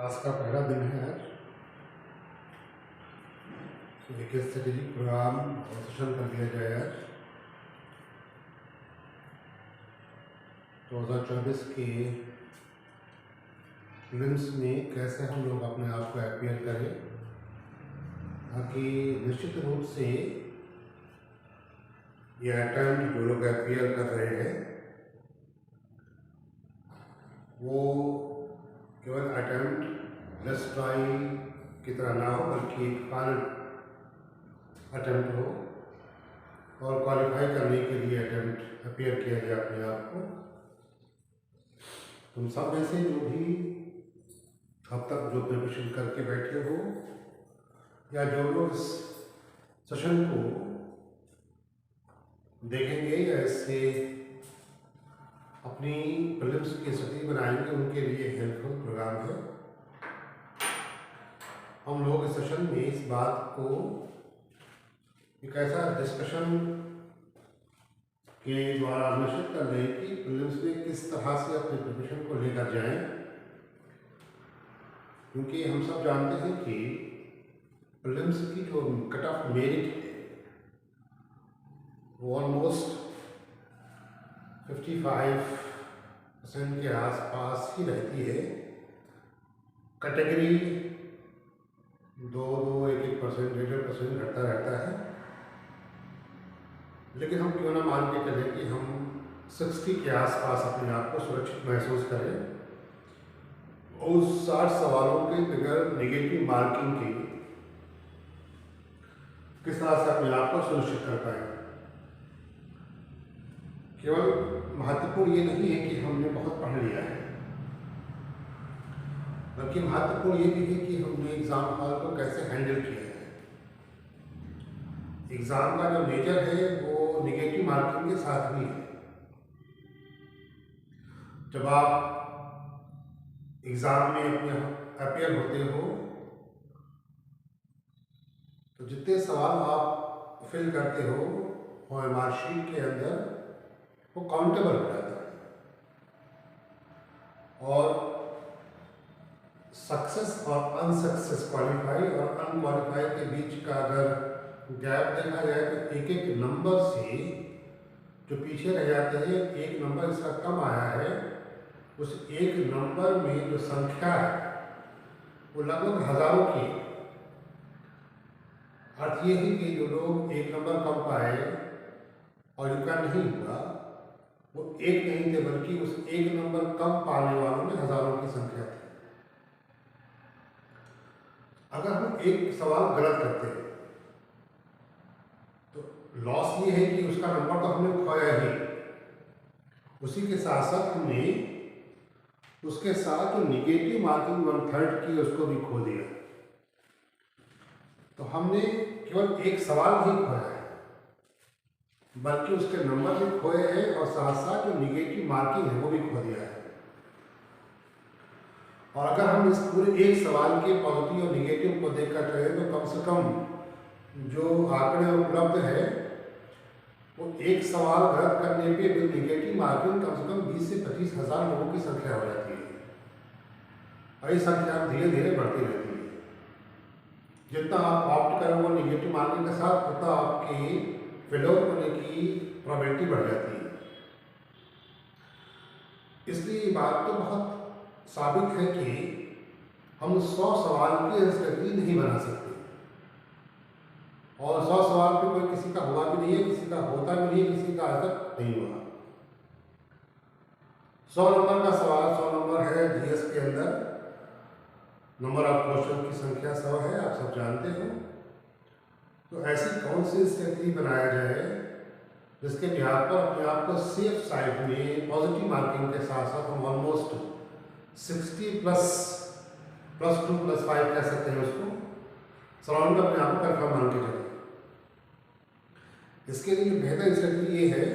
आज का पहला दिन है आज। तो एक स्ट्रेटेजिक प्रोग्राम और सेशन कर दिया जाए आज 2024 के फिल्म्स में कैसे हम लोग अपने आप को अपीयर करें, ताकि निश्चित रूप से ये अटेम्प्ट जो लोग अपीयर कर रहे हैं वो केवल अटेम्प्ट लेट्स ट्राई की तरह ना हो, बल्कि एक फाइनल अटेम्प्ट हो और क्वालिफाई करने के लिए अटेम्प्ट अपीयर किया जाए अपने आप को। तुम सब में से जो भी अब तक जो प्रिपरेशन करके बैठे हो या जो लोग इस सेशन को देखेंगे या इससे अपनी प्रीलिम्स की स्थिति बनाएंगे, उनके लिए हेल्पफुल प्रोग्राम है। हम लोग इस सेशन में इस बात को एक ऐसा डिस्कशन के द्वारा निश्चित कर रहे हैं कि प्रीलिम्स में किस तरह से अपने प्रिपरेशन को लेकर जाएं, क्योंकि हम सब जानते हैं कि प्रीलिम्स की जो कट ऑफ मेरिट है वो ऑलमोस्ट 55% के आसपास ही रहती है। कैटेगरी 2-2, 1-1%, 1.5% घटता रहता है, लेकिन हम क्यों ना मान के चलें कि हम 60 के आसपास अपने आप को सुरक्षित महसूस करें और उस 60 सवालों के बगैर नेगेटिव मार्किंग की किस तरह से अपने आप को सुनिश्चित कर पाए। केवल महत्वपूर्ण ये नहीं है कि हमने बहुत पढ़ लिया है, बल्कि महत्वपूर्ण ये भी है कि हमने एग्ज़ाम हॉल को कैसे हैंडल किया है। एग्ज़ाम का जो मेजर है वो नेगेटिव मार्किंग के साथ भी है। जब आप एग्ज़ाम में अपने अपीयर होते हो तो जितने सवाल आप फिल करते हो OMR शीट के अंदर वो काउंटेबल हो जाता है, और सक्सेस और अनसक्सेस, क्वालिफाई और अनक्वालिफाई के बीच का अगर गैप देखा जाए तो एक एक नंबर से जो पीछे रह जाते हैं, एक नंबर इसका कम आया है, उस एक नंबर में जो संख्या है वो लगभग हज़ारों की। अर्थ ये है कि जो लोग एक नंबर कम पाए और जिनका नहीं हुआ वो एक नहीं थे, बल्कि उस एक नंबर कम पाने वालों में हज़ारों की संख्या थी। अगर हम एक सवाल गलत करते हैं तो लॉस ये है कि उसका नंबर तो हमने खोया ही, उसी के साथ साथ हमने उसके साथ जो निगेटिव मार्किंग 1/3 की उसको भी खो दिया। तो हमने केवल एक सवाल नहीं खोया है, बल्कि उसके नंबर भी खोए हैं और साथ साथ जो निगेटिव मार्किंग है वो भी खो दिया है। और अगर हम इस पूरे एक सवाल के पॉजिटिव और निगेटिव को देखकर चलें तो कम से कम जो आंकड़े उपलब्ध है वो एक सवाल गलत करने पे भी निगेटिव मार्किंग कम से कम 20 से 25 हज़ार लोगों की संख्या हो जाती है, और ये संख्या धीरे धीरे बढ़ती रहती है। जितना आप ऑप्ट करोगे निगेटिव मार्किंग के साथ, उतना आपकी फेलोर होने की प्रोबेबिलिटी बढ़ जाती है। इसलिए ये बात तो बहुत साबित है कि हम 100 सवाल की स्ट्रेटजी नहीं बना सकते, और 100 सवाल पे कोई किसी का हुआ भी नहीं है, किसी का होता भी नहीं है, किसी का आज तक नहीं हुआ। 100 नंबर का सवाल 100 नंबर है। GS के अंदर नंबर ऑफ क्वेश्चन की संख्या 100 है, आप सब जानते हो। तो ऐसी कौन सी स्ट्रेटजी बनाया जाए जिसके बिहार पर अपने आप को सेफ साइड में पॉजिटिव मार्किंग के साथ साथ हम ऑलमोस्ट 60 +2+5 कह सकते हैं उसको, सराउंड अपने आप को कंफर्म मान के चले। इसके लिए बेहतर स्ट्रेटजी ये है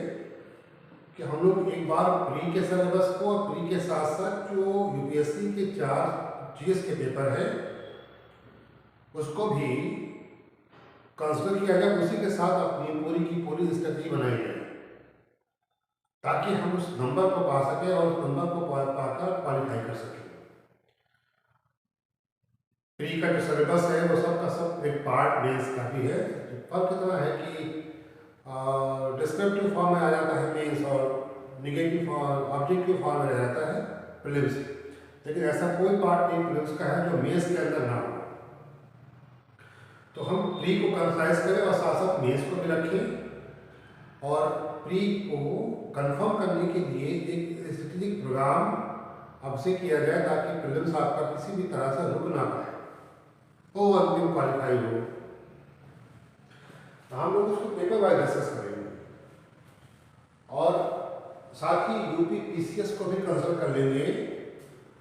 कि हम लोग एक बार प्री के सिलेबस को और प्री के साथ साथ जो UPSC के 4 GS के पेपर है उसको भी कंसिडर किया जाए, उसी के साथ अपनी पूरी की पूरी स्ट्रेटजी बनाई जाए, ताकि हम उस नंबर को पा सकें और उस नंबर को पाकर क्वालिफाई कर सकें। प्री का जो सिलेबस है वो सब का सब एक पार्ट बेस का भी है। फर्क इतना है कि डिस्क्रिप्टिव फॉर्म में आ जाता है मेंस और निगेटिव फॉर्म ऑब्जेक्टिव फॉर्म में आ जाता है प्रीलिम्स। लेकिन ऐसा कोई पार्ट नहीं प्रीलिम्स का है जो मेंस के अंदर ना हो। तो हम प्री को कंसाइज करें और साथ साथ मेंस को भी रखें और प्री को कंफर्म करने के लिए एक स्ट्रेटेजिक प्रोग्राम अब से किया जाए ताकि प्रीलिम्स आपका किसी भी तरह से रुक ना पाए, वो अंतिम क्वालिफाई हो। तो हम लोग उसको पेपर वाइज डिस्कस करेंगे और साथ ही यूपी पीसीएस को भी कंसिडर कर लेंगे,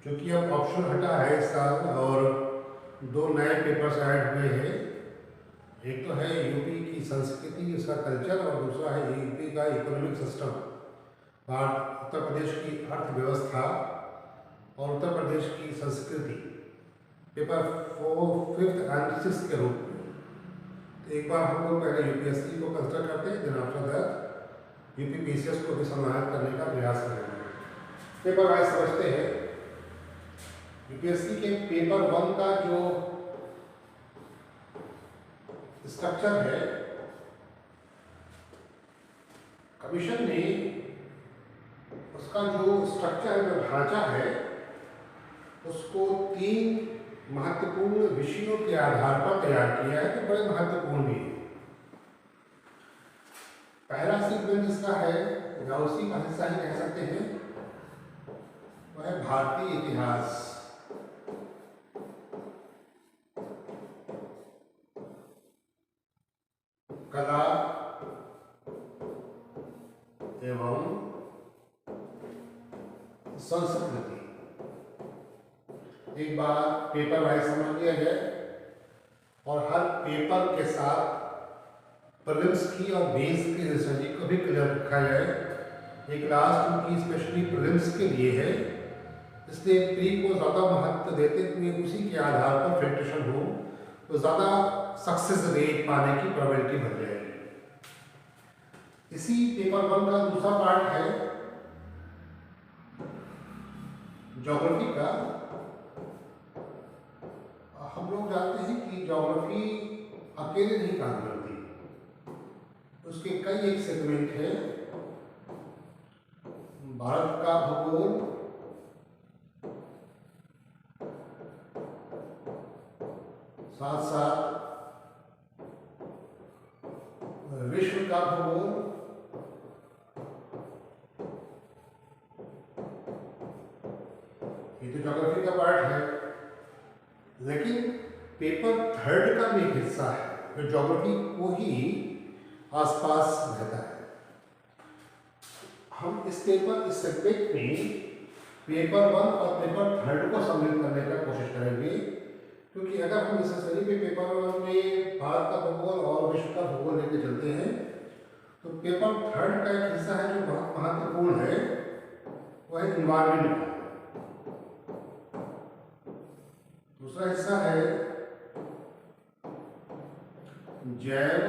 क्योंकि अब ऑप्शन हटा है इस साल और 2 नए पेपर्स ऐड हुए हैं। एक तो है यूपी की संस्कृति, उसका कल्चर, और दूसरा है यूपी का इकोनॉमिक सिस्टम, उत्तर प्रदेश की अर्थव्यवस्था और उत्तर प्रदेश की संस्कृति, पेपर 4, 5th एंड 6th के रूप में। तो एक बार हम लोग पहले यूपीएससी को कंसिडर करते हैं, then after that UP PCS को भी समाहित करने का प्रयास करेंगे। पेपर वाइज समझते हैं। यूपीएससी के पेपर 1 का जो स्ट्रक्चर है, कमीशन ने उसका जो स्ट्रक्चर जो ढांचा है उसको 3 महत्वपूर्ण विषयों के आधार पर तैयार किया है, तो बड़े महत्वपूर्ण भी है। पहला सीक्वेंस इसका है या उसी का हिस्सा ही कह सकते हैं, वह है भारतीय इतिहास। कला एवं संस्कृति। एक बार पेपर वाइज समझ लिया जाए और हर पेपर के साथ प्रीलिम्स की और मेंस की रिजल्ट को भी क्लियर रखा जाए। एक लास्ट उनकी स्पेशली प्रीलिम्स के लिए है, इसलिए प्री को ज़्यादा महत्व देते हुए उसी के आधार पर फिल्ट्रेशन हो तो ज़्यादा सक्सेस रेट पाने की प्रोबेबिलिटी बढ़ जाएगी। इसी पेपर 1 का दूसरा पार्ट है ज्योग्राफी का। हम लोग जानते हैं कि ज्योग्राफी अकेले नहीं काम करती, उसके कई एक सेगमेंट हैं। भारत का भूगोल, साथ साथ विश्व का भूगोल, ये तो ज्योग्राफी का पार्ट है। लेकिन पेपर 3 का भी एक हिस्सा है जो ज्योग्राफी को ही आसपास रहता है। हम इस सेगमेंट में पेपर 1 और पेपर 3 को सम्मिलित करने का कोशिश करेंगे, क्योंकि अगर हम इस सही में पेपर 1 में भारत का भूगोल और विश्व का भूगोल लेके चलते हैं तो पेपर 3 का एक हिस्सा है जो बहुत महत्वपूर्ण है, वह है इन्वायरमेंट का। दूसरा हिस्सा है जैव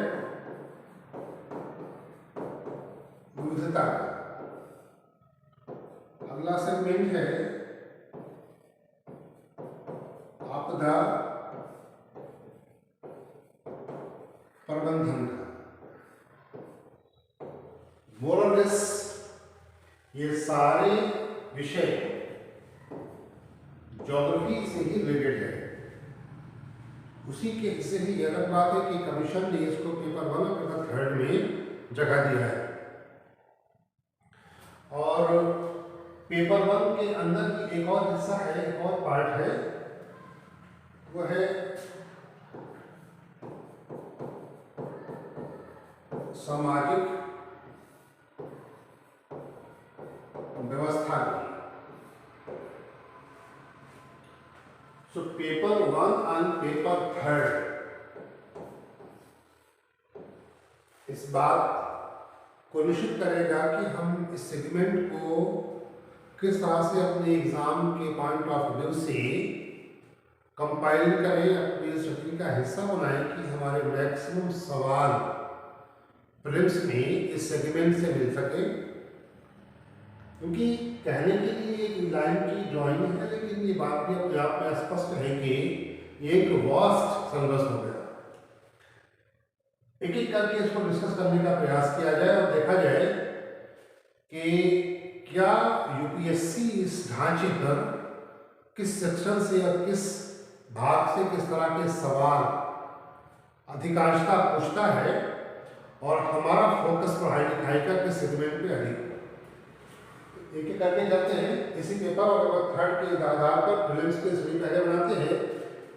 विविधता का। अगला सेगमेंट है आपदा प्रबंधन का। मोरलेस ये सारे विषय ज्योग्राफी से ही रिलेटेड है। उसी के हिस्से ही ये अलग बात है कि कमीशन ने इसको पेपर 1 और पेपर 3 में जगह दिया है। और पेपर 1 के अंदर की एक और हिस्सा है, एक और पार्ट है, वो है सामाजिक व्यवस्था की। सो पेपर 1 एंड पेपर 3 इस बात को निश्चित करेगा कि हम इस सेगमेंट को किस तरह से अपने एग्जाम के पॉइंट ऑफ व्यू से कंपाइल करें, अपनी स्टडी का हिस्सा बनाएं कि हमारे मैक्सिमम सवाल प्रीलिम्स में इस सेगमेंट से मिल सके। क्योंकि कहने के लिए एक लाइन की ड्राइंग है, लेकिन ये बात भी अपने आप में स्पष्ट है कि एक वास्ट सिलेबस हो गया। एक एक करके इसको डिस्कस करने का प्रयास किया जाए और देखा जाए कि क्या यूपीएससी इस ढांचे पर किस सेक्शन से या किस भाग से किस तरह के सवाल अधिकांशता पूछता है और हमारा फोकस पढ़ाई लिखाई का किस सेगमेंट पे अधिक। एक एक करके करते हैं। इसी पेपर और पेपर थर्ड के आधार पर प्रीलिम्स के सभी पहले बनाते हैं,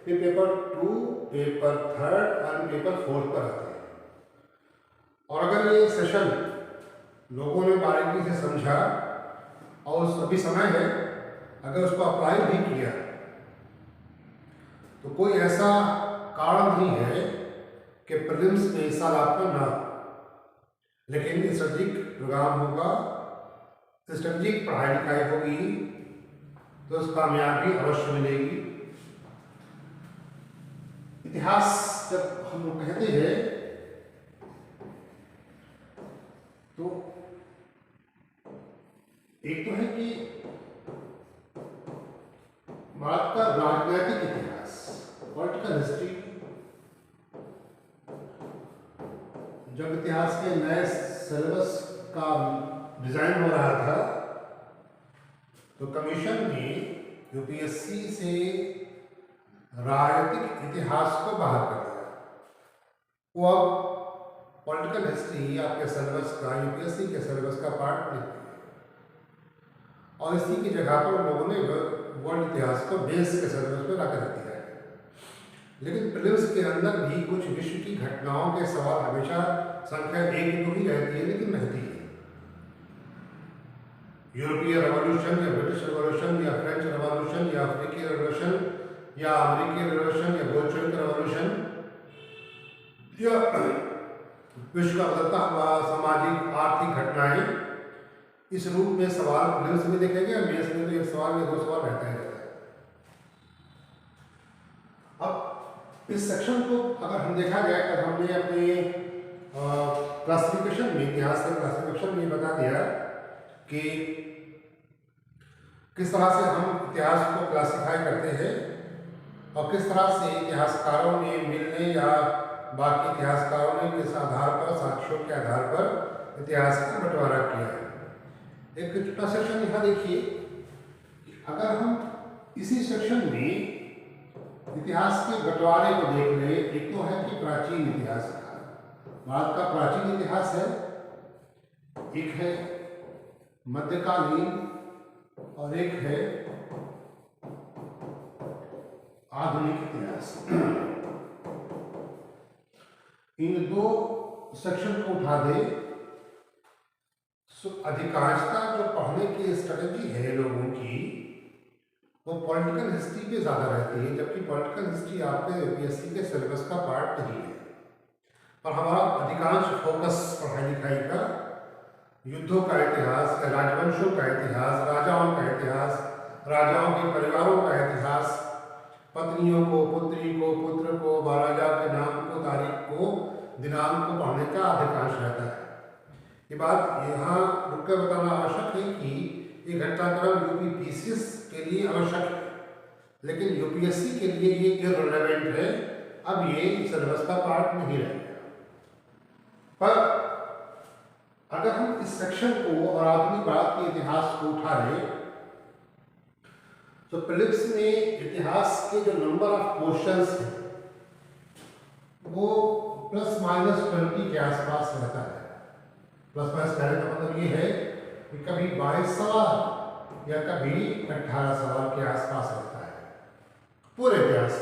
फिर पेपर 2, पेपर थर्ड और पेपर फोर्थ पर आते हैं। और अगर ये सेशन लोगों ने बारीकी से समझा और अभी समय है, अगर उसको अप्लाई भी किया तो कोई ऐसा कारण नहीं है कि प्रीलिम्स में इस साल आपका ना, लेकिन स्ट्रेटेजिक प्रोग्राम होगा, स्ट्रेटेजिक पढ़ाई लिखाई होगी तो उस कामयाबी अवश्य मिलेगी। इतिहास जब हम लोग कहते हैं तो एक तो है कि भारत का राजनैतिक इतिहास, पॉलिटिकल हिस्ट्री। जब इतिहास के नए सिलेबस का डिजाइन हो रहा था तो कमीशन ने यूपीएससी से राजनीतिक इतिहास को बाहर कर दिया। वो अब पॉलिटिकल हिस्ट्री आपके सिलेबस का, यूपीएससी के सिलेबस का पार्ट नहीं, और इसी की जगह पर लोगों ने वर्ल्ड इतिहास को बेस के सिलेबस में रख दिया है। लेकिन प्रीलिम्स के अंदर भी कुछ विश्व की घटनाओं के सवाल हमेशा संख्या 1 तो ही रहती है, लेकिन रहती है। यूरोपीय रेवोल्यूशन या ब्रिटिश रेवोल्यूशन या फ्रेंच रेवोल्यूशन या अफ्रीकी रेवोल्यूशन या अमेरिकी रेवोल्यूशन या बोल्शेविक रेवोल्यूशन या विश्व का बदलता हुआ सामाजिक आर्थिक घटनाएं, इस रूप में सवाल प्रीलिम्स में देखेंगे और मेंस में तो एक सवाल या 2 सवाल रहता ही रहता है। अब इस सेक्शन को अगर हम देखा जाए तो हमने अपने क्लासिफिकेशन में, इतिहास के क्लासिफिकेशन में बता दिया कि किस तरह से हम इतिहास को क्लासिफाई करते हैं और किस तरह से इतिहासकारों ने मिलने या बाकी इतिहासकारों ने किस आधार पर, साक्ष्यों के आधार पर इतिहास का बंटवारा किया है। एक छोटा सेक्शन यहाँ देखिए, अगर हम इसी सेक्शन में इतिहास के बंटवारे को देख ले, एक तो है कि प्राचीन इतिहास का, भारत का प्राचीन इतिहास है, एक है मध्यकालीन और एक है आधुनिक इतिहास। इन 2 सेक्शन को उठा दे तो अधिकांशता जो पढ़ने की स्ट्रेटजी है लोगों की वो पॉलिटिकल हिस्ट्री पे ज़्यादा रहती है, जबकि पॉलिटिकल हिस्ट्री आपके यूपीएससी के सिलेबस का पार्ट नहीं है। और हमारा अधिकांश फोकस पढ़ाई लिखाई का युद्धों का इतिहास, राजवंशों का इतिहास, राजाओं का इतिहास, राजाओं के परिवारों का इतिहास, पत्नियों को, पुत्री को, पुत्र को, महाराजा के नाम को, तारीख को, दिनांक को पढ़ने का अधिकांश रहता है। ये बात यहाँ रुककर बताना आवश्यक है कि ये घटनाक्रम यूपीपीसीएस के लिए आवश्यक है, लेकिन यूपीएससी के लिए ये इररिलेवेंट है। अब ये सिलेबस का पार्ट नहीं रहेगा। पर अगर हम इस सेक्शन को और आधुनिक भारत के इतिहास को उठा लें तो प्रीलिम्स में इतिहास के जो नंबर ऑफ क्वेश्चंस हैं वो ±20 के आसपास रहता है। प्लस माइनस कहने का मतलब ये है कि कभी 22 सवाल या कभी 18 सवाल के आसपास रहता है पूरे इतिहास।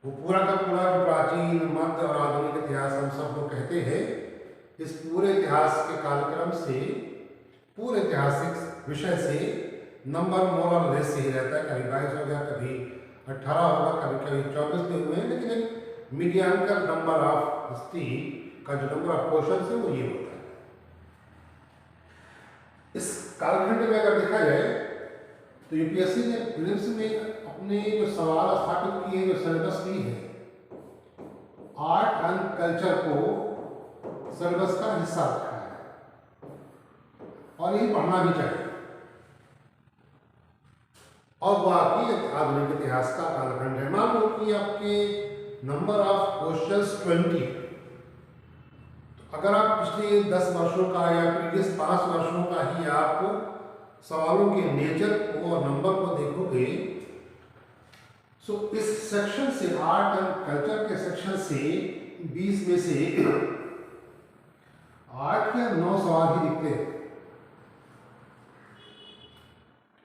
वो पूरा का पूरा जो प्राचीन, मध्य और आधुनिक इतिहास हम सब लोग कहते हैं, इस पूरे इतिहास के कार्यक्रम से, पूरे ऐतिहासिक विषय से नंबर मोर और लेस ही रहता है। कभी 22 होगा, कभी 18 होगा, कभी कभी 24 भी हुए हैं, लेकिन एक मीडियांकन नंबर ऑफ हिस्ट्री का जो नंबर ऑफ क्वेश्चन है वो ये होता है। इस कालखंड में अगर देखा जाए तो यूपीएससी ने प्रीलिम्स में अपने जो सवाल स्थापित किए, जो सिलेबस दी है, आर्ट एंड कल्चर को सिलेबस का हिस्सा रखा है और ये पढ़ना भी चाहिए। और बाकी आधुनिक इतिहास का कालखंड है। मान कि आपके नंबर ऑफ क्वेश्चंस 20, तो अगर आप पिछले 10 वर्षों का या प्रीवियस 5 वर्षों का ही आप सवालों के नेचर को और नंबर को देखोगे, सो इस सेक्शन से, आर्ट एंड कल्चर के सेक्शन से 20 में से 8 या 9 सवाल ही दिखते हैं।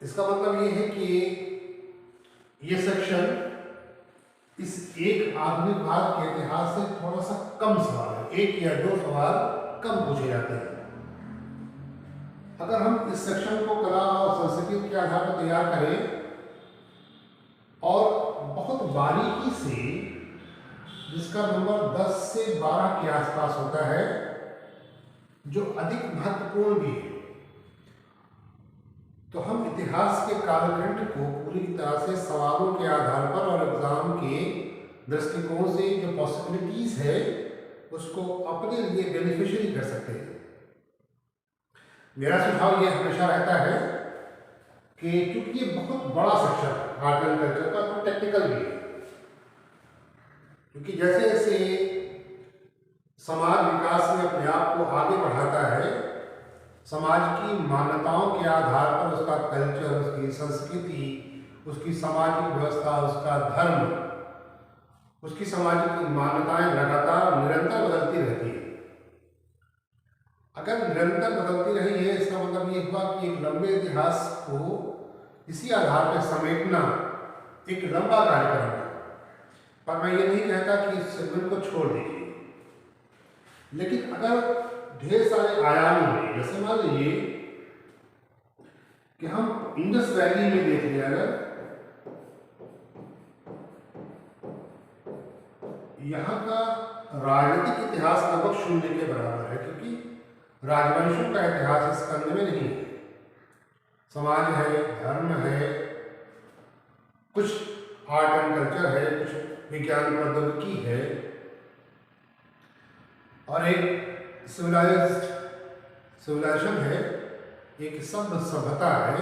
इसका मतलब ये है कि ये सेक्शन इस एक आधुनिक भारत के इतिहास से थोड़ा सा कम सवाल है, 1 या 2 सवाल कम पूछे जाते हैं। अगर हम इस सेक्शन को कला और संस्कृति के आधार पर तैयार करें और बहुत बारीकी से, जिसका नंबर 10 से 12 के आसपास होता है, जो अधिक महत्वपूर्ण भी है, तो हम इतिहास के कालखंड को पूरी तरह से सवालों के आधार पर और एग्जाम के दृष्टिकोण से जो पॉसिबिलिटीज है उसको अपने लिए बेनिफिशियरी कर सकते हैं। मेरा सुझाव ये हमेशा रहता है कि क्योंकि ये बहुत बड़ा सेक्शन है आर्ट एंड कल्चर का, तो टेक्निकल भी है, क्योंकि जैसे जैसे समाज विकास में अपने आप को आगे बढ़ाता है, समाज की मान्यताओं के आधार पर उसका कल्चर, उसकी संस्कृति, उसकी सामाजिक व्यवस्था, उसका धर्म, उसकी सामाजिक मान्यताएं लगातार निरंतर बदलती रहती है। अगर निरंतर बदलती रही है, इसका मतलब ये हुआ कि एक लंबे इतिहास को इसी आधार पर समेटना एक लंबा कार्यक्रम है। पर मैं ये नहीं कहता कि इस सेगमेंट को छोड़ दीजिए, लेकिन अगर ढेर सारे आयामों में, जैसे मान लीजिए कि हम इंडस वैली में देख लें, अगर यहाँ का राजनीतिक इतिहास लगभग 0 के बराबर है, क्योंकि राजवंशों का इतिहास इस खंड में नहीं है। समाज है, धर्म है, कुछ आर्ट एंड कल्चर है, कुछ विज्ञान प्रौद्योगिकी है, और एक सिविलाइजेशन है, एक सभ्यता है।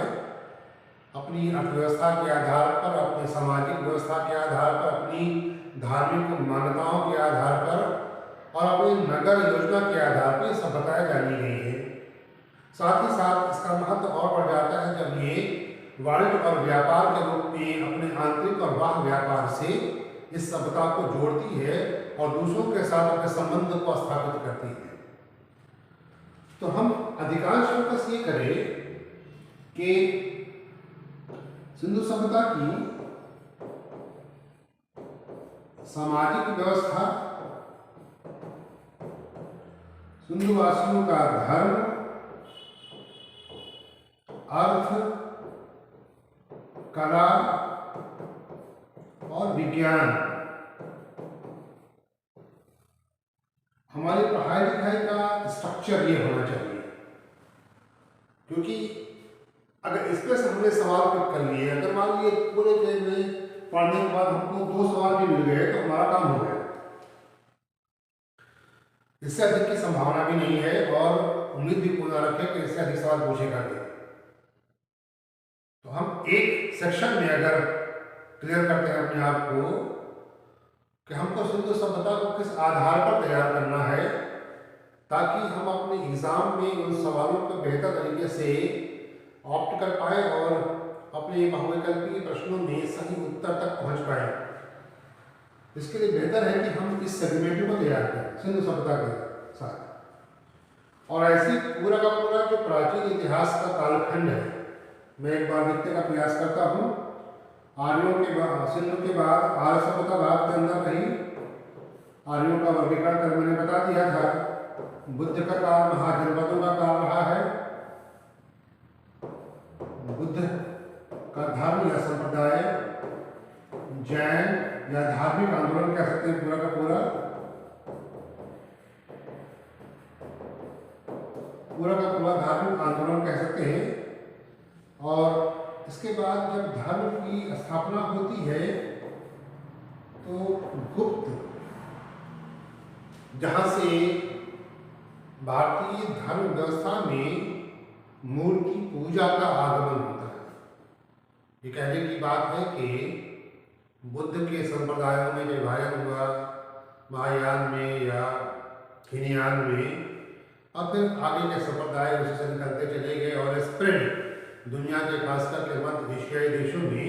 अपनी अर्थव्यवस्था के आधार पर, अपनी सामाजिक व्यवस्था के आधार पर, अपनी धार्मिक मान्यताओं के आधार पर और अपनी नगर योजना के आधार पर सभ्यताएं जानी गई है। साथ ही साथ इसका महत्व और बढ़ जाता है जब ये वाणिज्य और व्यापार के रूप में अपने आंतरिक और बाह्य व्यापार से इस सभ्यता को जोड़ती है और दूसरों के साथ अपने संबंध को स्थापित करती है। तो हम अधिकांश फोकस ये करें कि सिंधु सभ्यता की सामाजिक व्यवस्था, सिंधुवासियों का धर्म, अर्थ, कला और विज्ञान, हमारी पढ़ाई लिखाई का स्ट्रक्चर ये होना चाहिए। क्योंकि अगर इसमें से हमने सवाल पिक कर लिए, अगर मान लीजिए पूरे के में पढ़ने के बाद हमको 2 सवाल भी मिल गए तो हमारा काम हो गया। इससे अधिक की संभावना भी नहीं है और उम्मीद भी पूर्ण रखें कि इससे अधिक सवाल पूछेगा नहीं। तो हम एक सेक्शन में अगर क्लियर करते हैं अपने आप को कि हमको सिंधु सभ्यता को किस आधार पर तैयार करना है, ताकि हम अपने एग्जाम में उन सवालों को बेहतर तरीके से ऑप्ट कर पाए और अपने बहुविकल्पीय प्रश्नों में सही उत्तर तक पहुंच पाए। इसके लिए बेहतर है कि हम इस सेगमेंट को तैयार करें सिंधु सभ्यता के साथ। और ऐसी पूरा का पूरा जो प्राचीन इतिहास का कालखंड है, मैं एक बार देखने का प्रयास करता हूँ। आर्यों के बाद, सिंधु के बाद आर्य सभ्यता भारत के अंदर रही। आर्यों का वर्गीकरण कर मैंने बता दिया था। बुद्ध का काल महाजनपदों का काल रहा है। बुद्ध का धर्म या संप्रदाय, जैन या धार्मिक आंदोलन कह सकते हैं पूरा का पूरा धार्मिक आंदोलन कह सकते हैं। और इसके बाद जब धर्म की स्थापना होती है तो गुप्त, जहाँ से भारतीय धर्म व्यवस्था में मूर्ति पूजा का आगमन होता है। ये कहने की बात है कि बुद्ध के संप्रदायों में जो विभाजन हुआ, महायान में या हीनयान में, और फिर आगे के संप्रदाय उसी से निकलते चले गए और स्प्रेड दुनिया के खासकर के मध्य एशियाई देशों में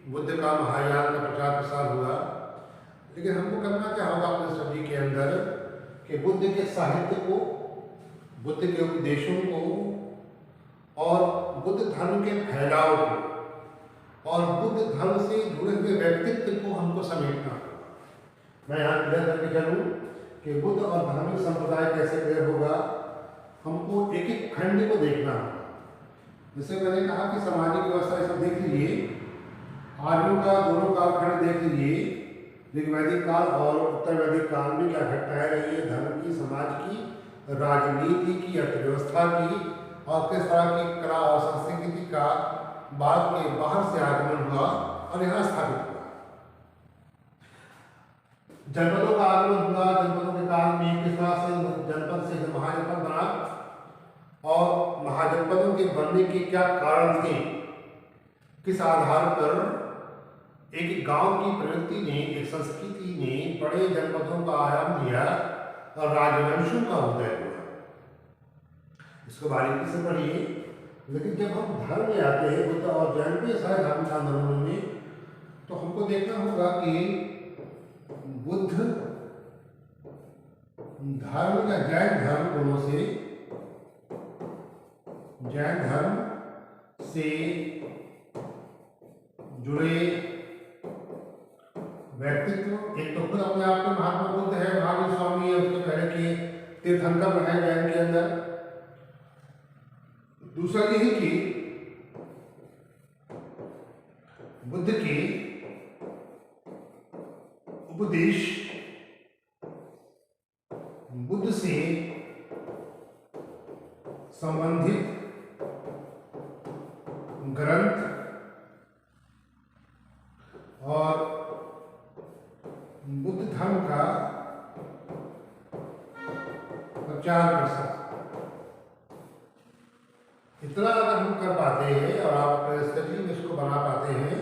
बुद्ध का महायान का प्रचार प्रसार हुआ। लेकिन हमको करना क्या होगा अपने स्टडी के अंदर कि बुद्ध के साहित्य को, बुद्ध के उपदेशों को और बुद्ध धर्म के फैलाव को और बुद्ध धर्म से जुड़े हुए व्यक्तित्व को हमको समेटना। मैं यहाँ क्लियर करके चलूँ कि बुद्ध और धार्मिक संप्रदाय कैसे क्लियर होगा, हमको एक एक खंड को देखना होगा। जैसे मैंने कहा कि सामाजिक व्यवस्था ये सब देख लीजिए, आर्यों का दोनों कालखंड देख लीजिए, ऋग्वैदिक काल और उत्तर वैदिक काल में क्या घटनाएं रही है धर्म की, समाज की, राजनीति की, अर्थव्यवस्था की, और किस तरह की कला और संस्कृति का बाद के बाहर से आगमन हुआ और यहाँ स्थापित हुआ। जनपदों का आगमन हुआ, जनपदों के काल में किस तरह से जनपद से महाजनपद बना और महाजनपदों के बनने के क्या कारण थे, किस आधार पर एक गांव की प्रवृत्ति ने, एक संस्कृति ने बड़े जनपदों का आयाम दिया और राजवंशों का उदय हुआ। इसको बारीकी से पढ़िए। लेकिन जब हम धर्म में आते हैं, बुद्ध और जैन के सारे धार्मिक आंदोलनों में, तो हमको देखना होगा कि बुद्ध धर्म या जैन धर्म दोनों से, जैन धर्म से जुड़े व्यक्तित्व, एक तो खुद अपने आप में महात्मा बुद्ध है, महावीर स्वामी है, उसके पहले के तीर्थंकर है जैन के अंदर। दूसरा ये है कि बुद्ध के उपदेश, बुद्ध से संबंधित ग्रंथ और बुद्ध धर्म का प्रचार प्रसार, इतना अगर हम कर पाते हैं और आप स्टडी में इसको बना पाते हैं,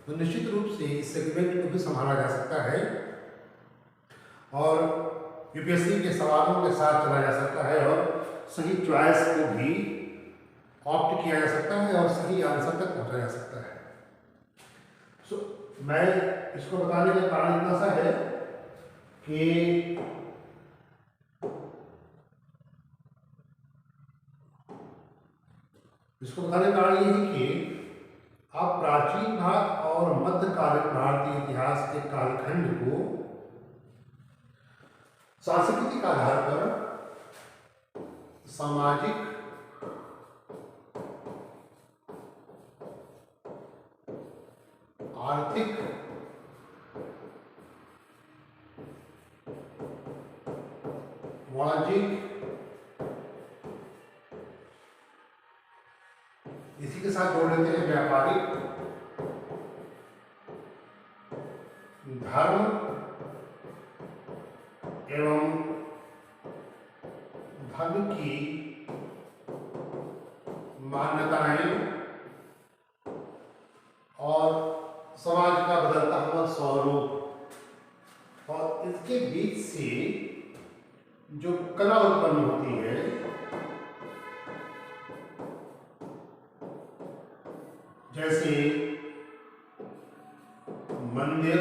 तो निश्चित रूप से इस सेगमेंट को भी संभाला जा सकता है और यूपीएससी के सवालों के साथ चला जा सकता है और सही चॉइस को भी ऑप्ट किया जा सकता है और सही आंसर तक पहुंचा जा सकता है। मैं इसको बताने का कारण इतना सा है कि इसको बताने का कारण ये है कि आप प्राचीन भारत और मध्यकालीन भारतीय इतिहास के कालखंड को सांस्कृतिक आधार पर, सामाजिक, आर्थिक, वाणिज्यिक, इसी के साथ जोड़ लेते हैं व्यापारिक, धर्म एवं धर्म की मान्यताएं और समाज का बदलता हुआ स्वरूप, और इसके बीच से जो कला उत्पन्न होती है, जैसे मंदिर,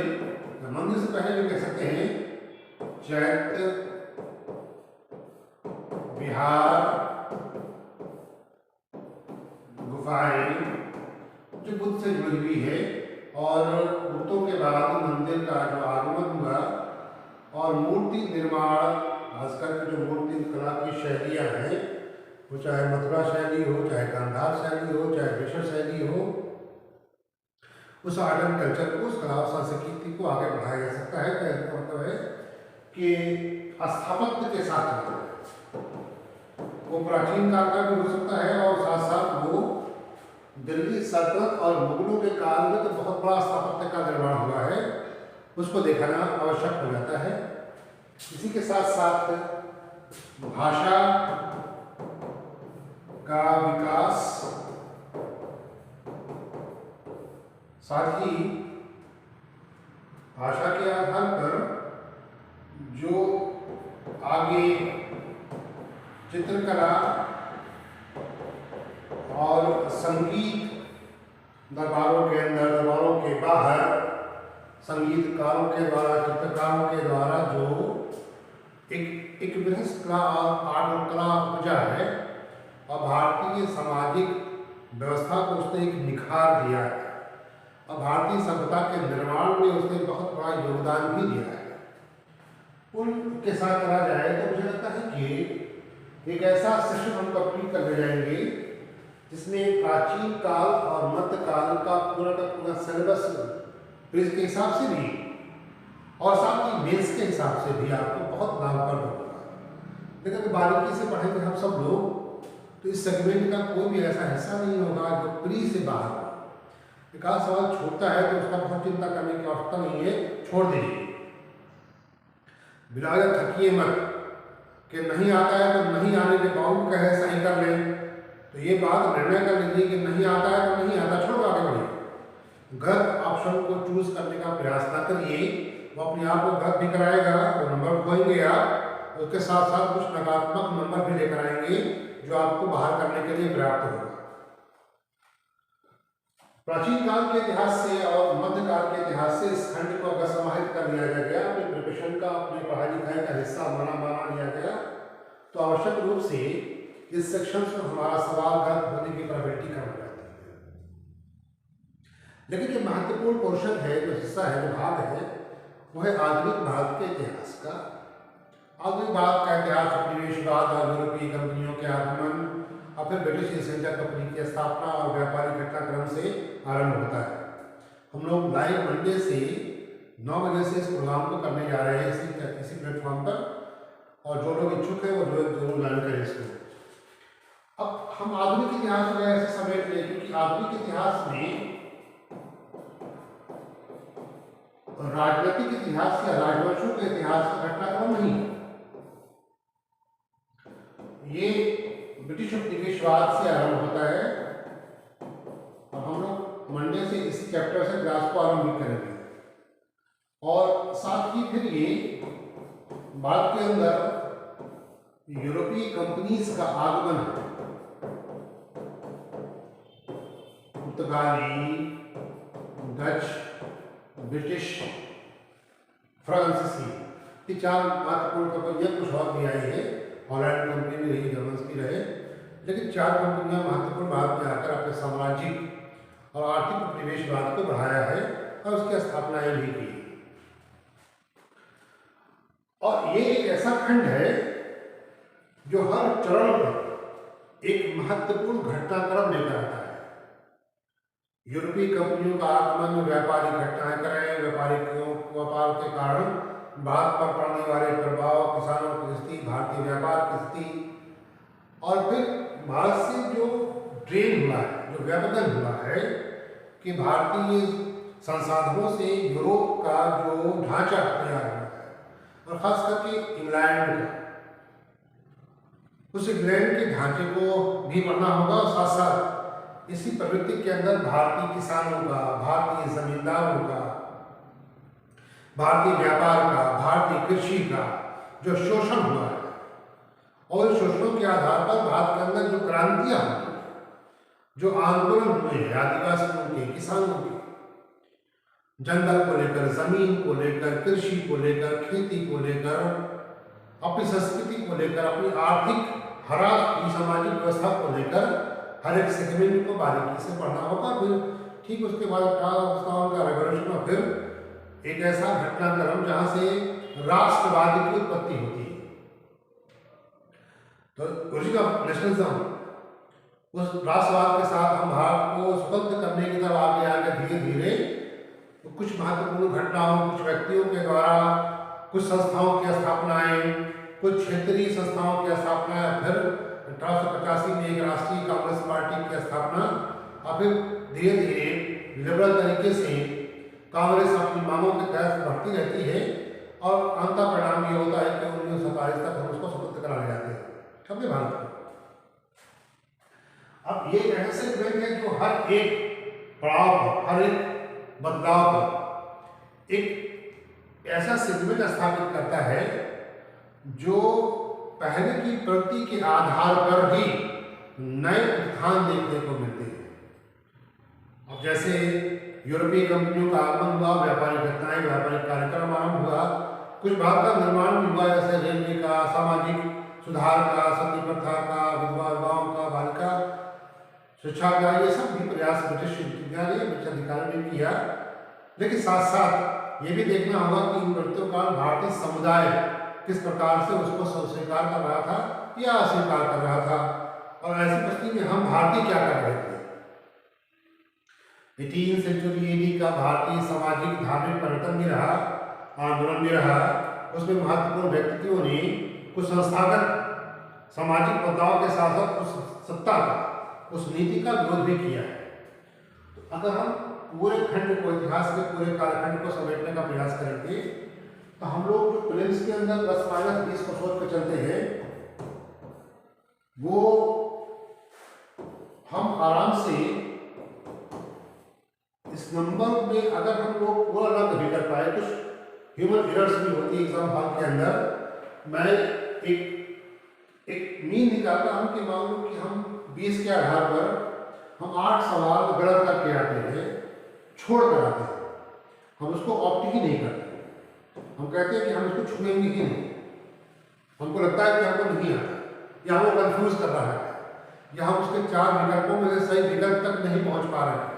मंदिर से पहले भी कह सकते हैं चैत्य, विहार, गुफाएं जो बुद्ध से जुड़ी हुई है, और बुद्धों के बाद मंदिर का जो आगमन हुआ और मूर्ति निर्माण, खासकर के जो मूर्ति कला की शैलियाँ हैं, वो चाहे मथुरा शैली हो, चाहे गांधार शैली हो, चाहे मिश्र शैली हो, उस आर्ट एंड कल्चर को, उस कला और संस्कृति को आगे बढ़ाया जा सकता है। कहने का मतलब है कि स्थापत्य के साथ चलता है, वो प्राचीन काल का भी हो सकता है और साथ साथ वो दिल्ली सल्तनत और मुगलों के काल में तो बहुत बड़ा स्थापत्य का निर्माण हुआ है, उसको देखना आवश्यक हो जाता है। इसी के साथ साथ भाषा का विकास, साथ ही भाषा के आधार पर जो आगे चित्रकला और संगीत दरबारों के अंदर, दरबारों के बाहर संगीतकारों के द्वारा, चित्रकारों के द्वारा जो एक बृहस्पति कला और आर्ट कला उपजा है और भारतीय सामाजिक व्यवस्था को उसने एक निखार दिया है और भारतीय सभ्यता के निर्माण में उसने बहुत बड़ा योगदान भी दिया है। उनके साथ करा जाए तो मुझे लगता है कि एक ऐसा सेशन हम कंप्लीट करने जाएंगे जिसमें प्राचीन काल और मध्यकाल का पूरा सिलेबस प्रिज के हिसाब से भी और साथ ही मेंस के हिसाब से भी आपको बहुत लाभप्रद होगा। लेकिन बारीकी से पढ़ेंगे हम सब लोग तो इस सेगमेंट का कोई भी ऐसा हिस्सा नहीं होगा जो प्री से बाहर हो। एक आध सवाल छोड़ता है तो उसका बहुत चिंता करने की आवश्यकता नहीं है, छोड़ दीजिए। बिलाया थकिए मत कि नहीं आता है तो नहीं आने के बावजूद कहे सही कर लें, तो ये बात निर्णय कर लीजिए कि नहीं आता है तो नहीं आता, छोड़ो आगे बढ़िए। गलत ऑप्शन को चूज करने का प्रयास ना करिए, वो अपने आप को गलत भी कराएगा, वो नंबर खोएंगे आप, उसके साथ साथ कुछ नकारात्मक नंबर भी लेकर आएंगे जो आपको बाहर करने के लिए पर्याप्त होगा। प्राचीन काल के इतिहास से और मध्यकाल के इतिहास से इस खंड को अगर समाहित कर लिया गया, अपने प्रिपरेशन का, अपने पढ़ाई लिखाई का हिस्सा बना लिया गया, तो आवश्यक रूप से इस सेक्शन में हमारा सवाल गलत होने की प्रोबेबिलिटी कम हो जाती है। लेकिन जो महत्वपूर्ण पोर्शन है, जो हिस्सा है, जो भाग है, वो है आधुनिक भारत के इतिहास का। आधुनिक भारत का इतिहास उपनिवेशवाद और यूरोपीय कंपनियों के आगमन और फिर ब्रिटिश ईस्ट इंडिया कंपनी की स्थापना और व्यापारिक घटनाक्रम से आरंभ होता है। हम लोग लाइव मंडे से 9 बजे से इस प्रोग्राम को करने जा रहे हैं इसी प्लेटफॉर्म पर, और जो लोग इच्छुक हैं वो जरूर ज्वाइन करें इसको। अब हम आधुनिक इतिहास में ऐसे समेट लें क्योंकि आधुनिक इतिहास में राजनीतिक इतिहास या राजवंशों के इतिहास का घटनाक्रम नहीं, ये ब्रिटिश उपनिवेशवाद से आरंभ होता है और हम लोग मंडे से इसी चैप्टर से क्लास को आरंभ करेंगे। और साथ ही फिर ये भारत के अंदर यूरोपीय कंपनीज का आगमन, पुर्तगाली, डच, ब्रिटिश, फ्रांसीसी, ये 4 महत्वपूर्ण कंपनियां, कुछ और भी आई है, हॉलैंड कंपनी भी रही, जर्मन्स भी रहे, लेकिन 4 कंपनियां महत्वपूर्ण भारत में आकर अपने साम्राज्यिक और आर्थिक उपनिवेशवाद को बढ़ाया है और उसकी स्थापनाएं भी की। और ये एक ऐसा खंड है जो हर चरण पर एक महत्वपूर्ण घटनाक्रम लेकर आता है। यूरोपीय कंपनियों का आगमन, व्यापारिक घटनाएं करें, व्यापार के कारण भारत पर पड़ने वाले प्रभाव, किसानों की स्थिति, भारतीय व्यापार की स्थिति, और फिर भारत से जो ड्रेन हुआ है, जो व्यापकन हुआ है कि भारतीय संसाधनों से यूरोप का जो ढांचा तैयार हुआ है और खास करके इंग्लैंड का, उस इंग्लैंड के ढांचे को भी बढ़ना होगा और साथ साथ इसी प्रवृत्ति के अंदर भारतीय किसानों का, भारतीय जमींदारों का, भारतीय व्यापार का, भारतीय कृषि का जो शोषण हुआ है और इस शोषणों के आधार पर भारत के अंदर जो क्रांतियां हुई, जो आंदोलन हुए हैं आदिवासियों के, किसानों के, जंगल को लेकर, जमीन को लेकर, कृषि को लेकर, खेती को लेकर, अपनी संस्कृति को लेकर, अपनी आर्थिक हर सामाजिक व्यवस्था को लेकर हर एक सेगमेंट को बारीकी से पढ़ना होगा। फिर ठीक उसके बाद का रेवोल्यूशन और फिर एक ऐसा घटनाक्रम जहां से राष्ट्रवाद की उत्पत्ति होती है। तो ओरिजिन ऑफ नेशनलिज्म, उस राष्ट्रवाद के साथ हम भारत को स्वतंत्र करने की तरफ आगे आगे धीरे धीरे कुछ महत्वपूर्ण घटनाओं, कुछ व्यक्तियों के द्वारा कुछ संस्थाओं की स्थापनाएं, कुछ क्षेत्रीय संस्थाओं की स्थापना, फिर 1885 में एक राष्ट्रीय कांग्रेस पार्टी की स्थापना, और फिर धीरे धीरे लिबरल तरीके से कांग्रेस अपनी मांगों के तहत बढ़ती रहती है और अंततः परिणाम ये होता है कि 1947 तक हम उसको स्वतंत्र करा ले जाते हैं अपने भारत को। अब ये ऐसे बैंक है जो हर एक पड़ाव पर, हर एक बदलाव पर एक ऐसा सेगमेंट स्थापित करता है जो पहले की प्रगति के आधार पर ही नए उत्थान देखने को मिलते हैं। अब जैसे यूरोपीय कंपनियों का आगमन हुआ, व्यापारिक घटनाएं, व्यापारिक कार्यक्रम आरंभ हुआ, कुछ भाग का निर्माण भी हुआ, जैसे रेलवे का, सामाजिक सुधार का, सती प्रथा का, विधवा विवाहों का, बालिका शिक्षा का, ये सब भी प्रयास ब्रिटिश विज्ञानी ब्रिटिश अधिकारियों ने किया। लेकिन साथ साथ ये भी देखना होगा कि इन प्रगतियों का भारतीय समुदाय किस प्रकार से उसको स्वीकार कर रहा था या अस्वीकार कर रहा था, और ऐसी परिस्थिति में हम भारतीय क्या कर रहे थे। 18वीं सेंचुरी एडी का भारतीय सामाजिक धार्मिक परिवर्तन भी रहा, आंदोलन भी रहा। उसमें महत्वपूर्ण व्यक्तित्वों ने कुछ संस्थागत सामाजिक मुद्दाओं के साथ साथ उस सत्ता का, उस नीति का विरोध भी किया है। तो अगर हम पूरे खंड को, इतिहास के पूरे कालखंड को समेटने का प्रयास करेंगे तो हम लोग जो प्रीलिम्स के अंदर ±20 को सोच कर चलते हैं, वो हम आराम से इस नंबर में अगर हम लोग पूरा ना कभी कर पाए, कुछ ह्यूमन एरर्स भी होती है एग्जाम हॉल के अंदर। मैं एक मीन निकालता हूं कि मान लो कि हम 20 के आधार पर हम 8 सवाल गलत करके आते हैं, छोड़ कर आते हैं, हम उसको ऑप्ट ही नहीं करते। हम कहते हैं कि हम इसको छुएंगे ही नहीं, हमको लगता है कि हमको नहीं आता, या वो कंफ्यूज कर रहा है, या हम उसके 4 विकल्पों में से सही विकल्प तक नहीं पहुंच पा रहे हैं।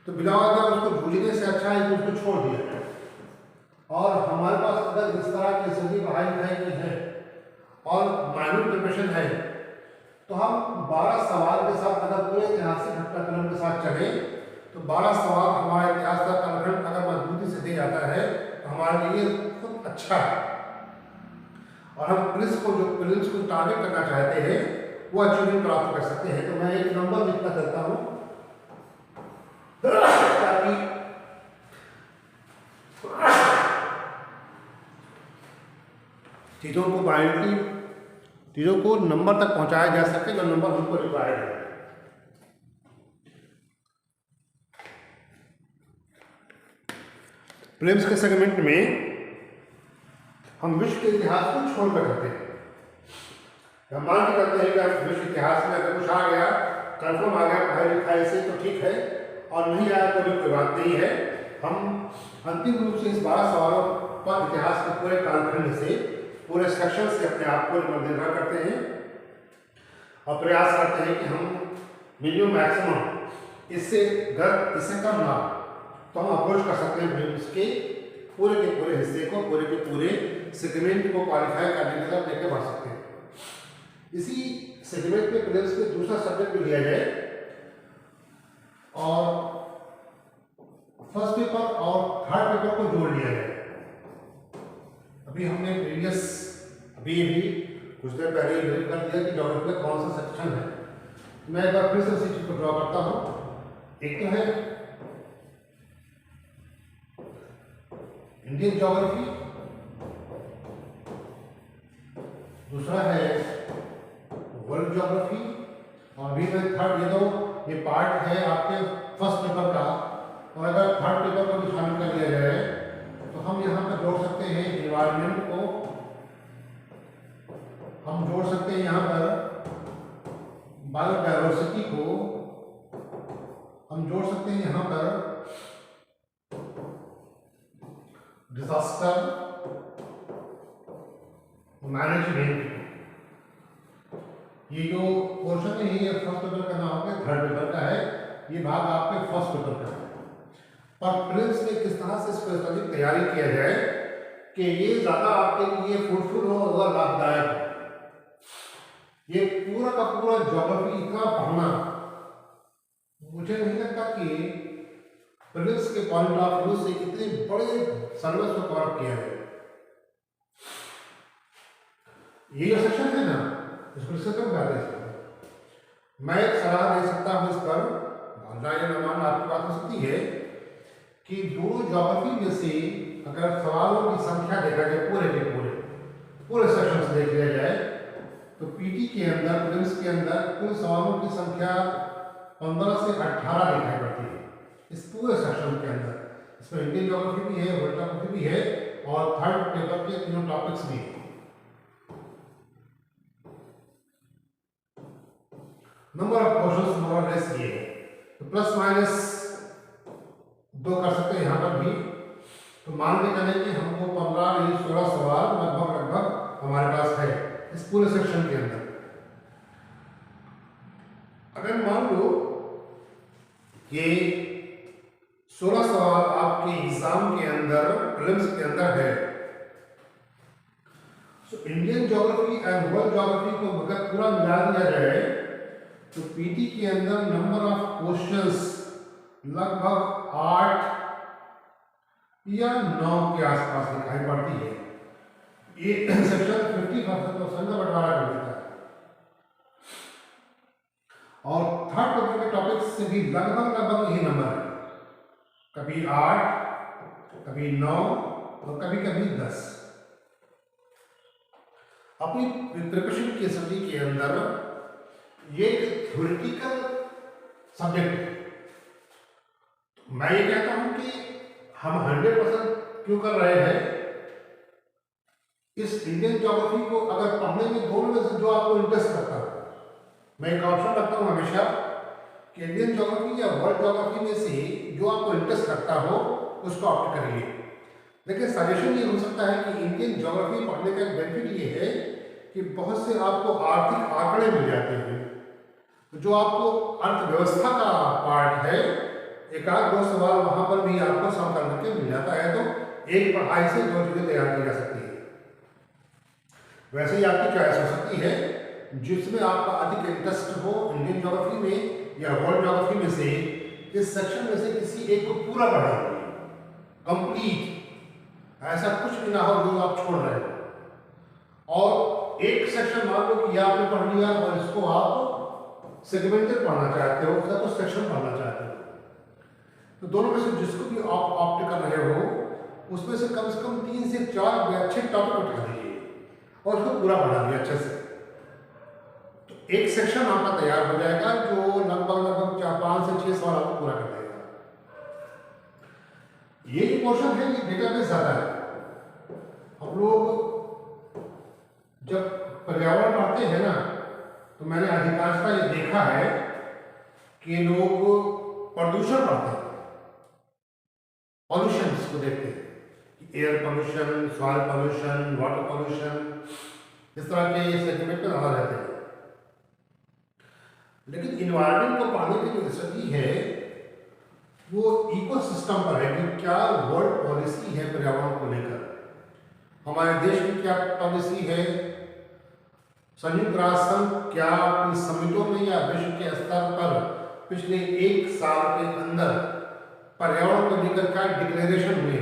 तो बिना वजह उसको जूझने से अच्छा है कि उसको छोड़ दिया जाए। और हमारे पास अगर इस तरह की स्थिति पढ़ाई लिखाई की है और माइनर प्रिपरेशन है, तो हम 12 सवाल के साथ अगर पूरे ऐतिहासिक घटनाक्रम के साथ चले तो 12 सवाल हमारे इतिहास का कालखंड अगर मजबूती से दे जाता है तो हमारे लिए बहुत अच्छा है, और हम प्रीलिम्स को टारगेट करना चाहते हैं वो अचीवमेंट प्राप्त कर सकते हैं। तो मैं एक नंबर लिखना चाहता हूँ ताकि चीज़ों को नंबर तक पहुंचाया जा सके जो नंबर हमको रिक्वायर्ड है। प्रीलिम्स के सेगमेंट में हम विश्व के इतिहास को छोड़कर करते हैं। हम मान के करते हैं कि हम विश्व इतिहास में अगर कुछ आ गया, कंफर्म आ गया पढ़ाई लिखाई से तो ठीक है, और नहीं आया तो भी कोई बात नहीं है। हम अंतिम रूप से इस 12 सवालों पर इतिहास के पूरे कालखंड से, पूरे सेक्शन से अपने आप को निर्भर करते हैं और प्रयास करते हैं कि हम मिनिमम मैक्सिमम इससे कम ना, तो हम अप्रोच कर सकते हैं प्रीलिम्स के पूरे हिस्से को, पूरे के पूरे सेगमेंट को क्वालिफाई करने के लिए लेकर बढ़ सकते हैं। इसी सेगमेंट में प्रीलिम्स में दूसरा सब्जेक्ट भी लिया जाए, और फर्स्ट पेपर और थर्ड पेपर को जोड़ लिया जाए। अभी हमने अभी कुछ देर पहले ब्रीफ कर दिया कि ज्योग्राफी का कौन सा सेक्शन है। मैं एक बार फिर से उसी चीज को ड्रॉ करता हूं। एक तो है इंडियन ज्योग्राफी, दूसरा है वर्ल्ड ज्योग्राफी, और अभी मैं थर्ड, ये पार्ट है आपके फर्स्ट पेपर का, और अगर थर्ड पेपर को भी शामिल कर लिया जाए तो हम यहाँ पर जोड़ सकते हैं एनवायरनमेंट को, हम जोड़ सकते हैं यहाँ पर बायोडायवर्सिटी को, हम जोड़ सकते हैं यहाँ पर डिजास्टर मैनेजमेंट। ये जो पोर्शन है ये फर्स्ट पेपर का ना होगा, थर्ड पेपर का है, ये भाग आपके फर्स्ट पेपर का है। और प्रीलिम्स में किस तरह से स्पेशली तैयारी किया जाए कि ये ज़्यादा आपके लिए फ्रूटफुल हो और लाभदायक हो। ये पूरा का पूरा ज्योग्राफी इतना पढ़ना मुझे नहीं लगता कि प्रीलिम्स के पॉइंट ऑफ व्यू से इतने बड़े सिलेबस को कवर किया है। ये जो सेक्शन है ना, इसको इससे कम कर दे। मैं एक सलाह दे सकता हूँ इस पर, आपकी बात हो सकती है कि दोनों ज्योग्राफी में से अगर सवालों की संख्या देखा जाए, पूरे सेक्शन से देख लिया जाए, तो पीटी के अंदर, प्रीलिम्स के अंदर कुल सवालों की संख्या 15 से 18 दिखाई पड़ती है इस पूरे सेक्शन के अंदर। इसमें इंडियन ज्योग्राफी भी है, वर्ल्ड ज्योग्राफी भी है और थर्ड पेपर के तीनों टॉपिक्स भी हैं। नंबर ऑफ क्वेश्चंस मोर और लेस ये है, तो प्लस माइनस 2 कर सकते हैं यहाँ पर भी। तो मान के चले कि हमको 15 या 16 सवाल लगभग हमारे पास है इस पूरे सेक्शन के अंदर। अगर मान लो कि 16 सवाल आपके एग्जाम के अंदर प्रीलिम्स के अंदर है, तो Indian geography and world geography को अगर पूरा मिला दिया जाए तो पीटी के अंदर नंबर ऑफ क्वेश्चंस लगभग 8 या 9 के आसपास दिखाई पड़ती है। ये सेक्शन 50% का बंटवारा कर देता है और थर्ड पेपर के टॉपिक्स से भी लगभग यही नंबर है, कभी 8, कभी 9 और कभी 10। अपनी प्रिपरेशन की स्टडी के अंदर ये एक थ्योरेटिकल सब्जेक्ट है। मैं ये कहता हूं कि हम 100% क्यों कर रहे हैं, इस इंडियन ज्योग्राफी को अगर पढ़ने में दोनों में से जो आपको इंटरेस्ट करता है, मैं एक ऑप्शन रखता हूं हमेशा कि इंडियन ज्योग्राफी या वर्ल्ड ज्योग्राफी में से जो आपको इंटरेस्ट करता हो उसको ऑप्ट करिए। लेकिन सजेशन ये हो सकता है कि इंडियन ज्योग्राफी पढ़ने का एक बेनिफिट ये है कि बहुत से आपको आर्थिक आंकड़े मिल जाते हैं। तो जो आपको अर्थव्यवस्था का पार्ट है, एक आध 2 सवाल वहां पर भी आपको सॉल्व करके मिल जाता है। तो एक पढ़ाई से 2 चीजें तैयार की जा सकती है। वैसे ही आपकी चॉइस हो सकती है जिसमें आपका अधिक इंटरेस्ट हो, इंडियन ज्योग्राफी में या वर्ल्ड ज्योग्राफी में से इस सेक्शन में से किसी एक को पूरा पढ़ा कंप्लीट, ऐसा कुछ भी ना हो जो आप छोड़ रहे हो। और एक सेक्शन मान लो कि आपने पढ़ लिया और इसको आप सेगमेंटेड पढ़ना चाहते हो, उसका कुछ सेक्शन पढ़ना चाहते हो, तो दोनों में से जिसको भी आप ऑप्ट कर रहे हो उसमें से कम 3 से 4 अच्छे टॉपिक उठा लीजिए और उसको पूरा पढ़ा लिया अच्छे से। तो एक सेक्शन आपका तैयार हो जाएगा जो लगभग 5 से 6 सवाल आपको पूरा कर देगा। ये जो पोर्शन है ये डेटाबेस ज्यादा है। हम लोग जब पर्यावरण पढ़ते हैं ना, तो मैंने अधिकांशतः ये देखा है कि लोग प्रदूषण पढ़ते हैं, पॉल्यूशन को देखते हैं, air pollution, soil pollution, water pollution, इस तरह के सेगमेंट में ज्यादा रहते हैं। लेकिन इन्वायरमेंट को पढ़ने की जो स्टडी है वो इकोसिस्टम पर है कि क्या वर्ल्ड पॉलिसी है पर्यावरण को लेकर, हमारे देश की क्या पॉलिसी है, संयुक्त राष्ट्र संघ क्या अपनी समिटों में या विश्व के स्तर पर पिछले 1 साल के अंदर पर्यावरण को लेकर क्या डिक्लेरेशन हुए,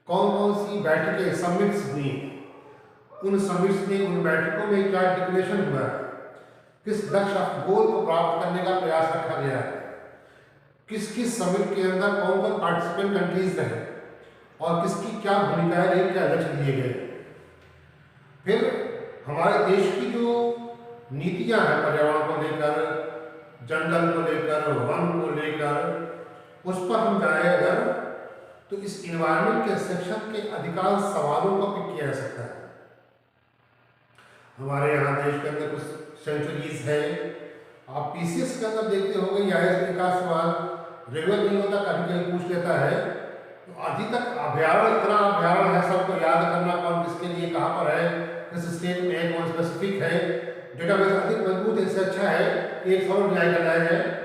कौन कौन सी बैठकें समिट्स हुई, उन समिट्स में उन बैठकों में क्या डिक्लेरेशन हुआ, किस लक्ष्य ऑफ गोल को प्राप्त करने का प्रयास रखा गया है, किस किस समिट के अंदर कौन कौन पार्टिसिपेंट कंट्रीज रहे और किसकी क्या भूमिकाएं रही, क्या लक्ष्य दिए गए। फिर हमारे देश की जो नीतियां हैं पर्यावरण को लेकर, जंगल को लेकर, वन को लेकर, उस पर हम जाए अगर तो इस इन्वायरमेंट के सेक्शन के अधिकांश सवालों को पिक किया जा सकता है। हमारे यहाँ देश के अंदर कुछ सेंचुरीज है, आप पीसीएस के अंदर देखते हो गए या का सवाल रेगुलर नहीं होता, कभी कभी पूछ लेता है। तो अभी तक अभ्यारण्य, इतना अभ्यारण्य है, सबको याद करना कौन किसके लिए कहाँ पर है, किस स्टेट में है, कौन स्पेसिफिक है, डेटाबेस अधिक मजबूत है। इससे अच्छा है कि एक फॉर्म डिजाइन कर लाया जाए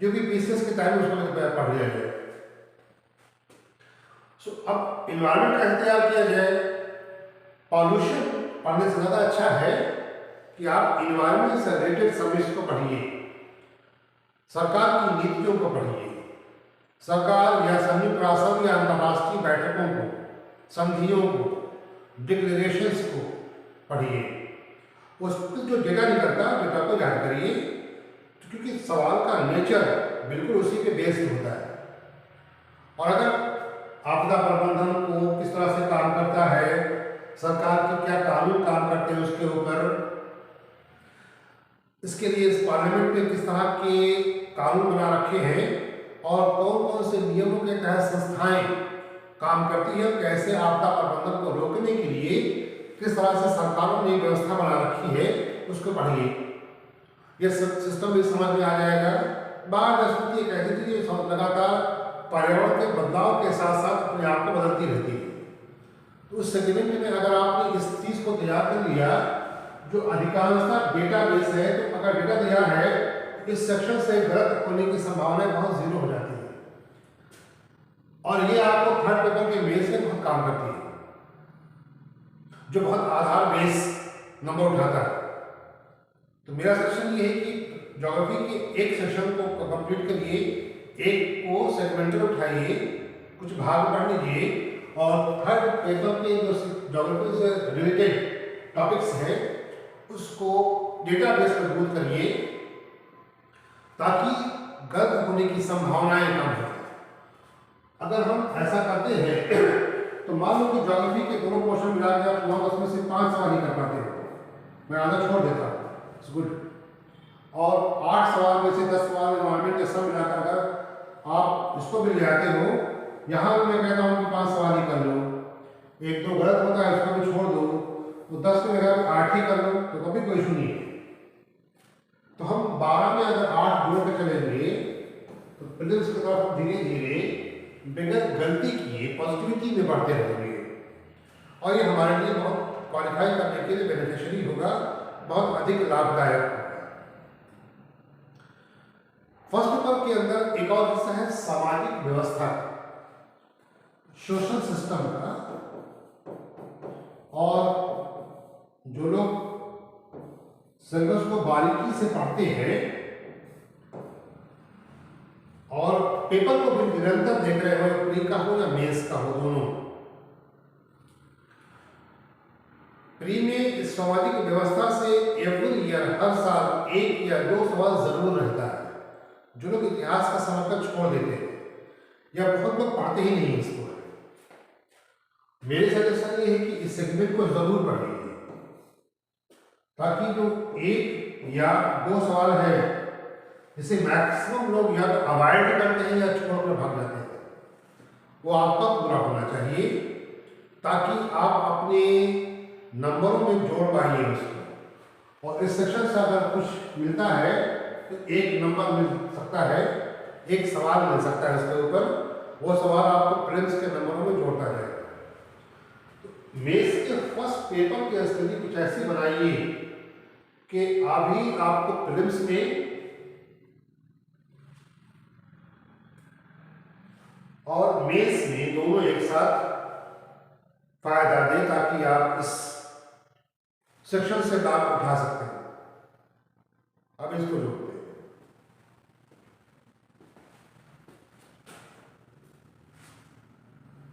जो भी पीसीएस के टाइम उसको पढ़ लिया जाए। अब इन्वायरमेंट का तैयार किया जाए, पॉल्यूशन पढ़ने से ज़्यादा अच्छा है कि आप इन्वायरमेंट से रिलेटेड सब्जेक्ट्स को पढ़िए, सरकार की नीतियों को पढ़िए, सरकार या संयुक्त राष्ट्र या अंतर्राष्ट्रीय बैठकों को, संधियों को, डिक्लेरेशंस को पढ़िए। उस पर जो डेटा निकलता है डेटा को याद करिए, क्योंकि सवाल का नेचर बिल्कुल उसी पे बेस होता है। और अगर आपदा प्रबंधन को किस तरह से काम करता है, सरकार के क्या कानून काम करते हैं उसके ऊपर, इसके लिए इस पार्लियामेंट में किस तरह के कानून बना रखे हैं और कौन कौन से नियमों के तहत संस्थाएं काम करती है, कैसे आपदा प्रबंधन को रोकने के लिए किस तरह से सरकारों ने व्यवस्था बना रखी है, उसको पढ़िए। ये सिस्टम भी समझ में आ जाएगा। बाढ़ संस्कृति एक ऐसी चीज है लगातार पर्यावरण के बदलाव के साथ साथ अपने आप को बदलती रहती है। तो उस सेगमेंट में अगर आपने इस चीज को तैयार कर लिया, जो अधिकांशतः डेटाबेस है, तो अगर डेटा तैयार है इस सेक्शन से गलत होने की संभावना बहुत जीरो हो जाती है, और ये आपको थर्ड पेपर के बेस में बहुत काम करती है, जो बहुत आधार बेस नंबर उठाता है। तो मेरा सजेशन ये है कि ज्योग्राफी के एक सेक्शन को कंप्लीट करिए, एक को सेगमेंटल उठाइए, कुछ भाग पढ़ लीजिए, और थर्ड पेपर के जो ज्योग्राफी से रिलेटेड टॉपिक्स हैं उसको डेटाबेस में मजबूत करिए, ताकि गलत होने की संभावनाएं कम हो। अगर हम ऐसा करते हैं तो मान लो कि ज्योग्राफी के दोनों पोर्शन मिला के आप 9-10 में से 5 सवाल ही कर पाते हो, मैं आधा छोड़ देता हूँ, इट्स गुड। और 8 सवाल में से 10 सवाल एनवायरमेंट के सब मिलाकर अगर आप इसको भी ले आते हो, यहाँ मैं कहता हूँ कि 5 सवाल ही कर लो, 1-2 गलत होता है उसको भी छोड़ दो, तो 10 में अगर 8 ही कर लो तो कभी कोई इशू नहीं है। तो हम 12 में अगर 8 जोड़ के चलेंगे तो प्रिलिम्स की तरफ धीरे धीरे बगैर गलती किए पॉजिटिविटी में बढ़ते रहेंगे, और ये हमारे लिए बहुत क्वालिफाई करने के लिए बेनिफिशियरी होगा, बहुत अधिक लाभदायक होगा। फर्स्ट पेपर के अंदर एक और हिस्सा है सामाजिक व्यवस्था, सोशल सिस्टम का, और जो लोग सिलेबस को बारीकी से पढ़ते हैं और पेपर को भी निरंतर देख रहे हो, प्री का हो या मेंस का हो, दोनों। प्री में सामाजिक व्यवस्था से एवरी ईयर हर साल 1 या 2 सवाल जरूर रहता है। जो लोग इतिहास का समय पर छोड़ देते हैं या बहुत लोग पढ़ते ही नहीं इसको, मेरे सजेशन ये है कि इस सेगमेंट को जरूर पढ़िए, ताकि जो 1 या 2 सवाल है जिसे मैक्सिमम लोग या तो अवॉइड करते हैं या छोड़कर भाग जाते हैं, वो आपका पूरा होना चाहिए, ताकि आप अपने नंबरों में जोड़ पाइए उसको। और इस सेक्शन से अगर कुछ मिलता है तो 1 नंबर मिल सकता है, 1 सवाल मिल सकता है उसके ऊपर, वो सवाल आपको प्रिलिम्स के नंबरों में जोड़ता जाएगा। मेंस के फर्स्ट पेपर की स्थिति कुछ ऐसी बनाइए कि अभी आपको प्रीलिम्स में और मेंस में दोनों एक साथ फायदा दे, ताकि आप इस सेक्शन से लाभ उठा सकते हैं। अब इसको जोड़ते हैं।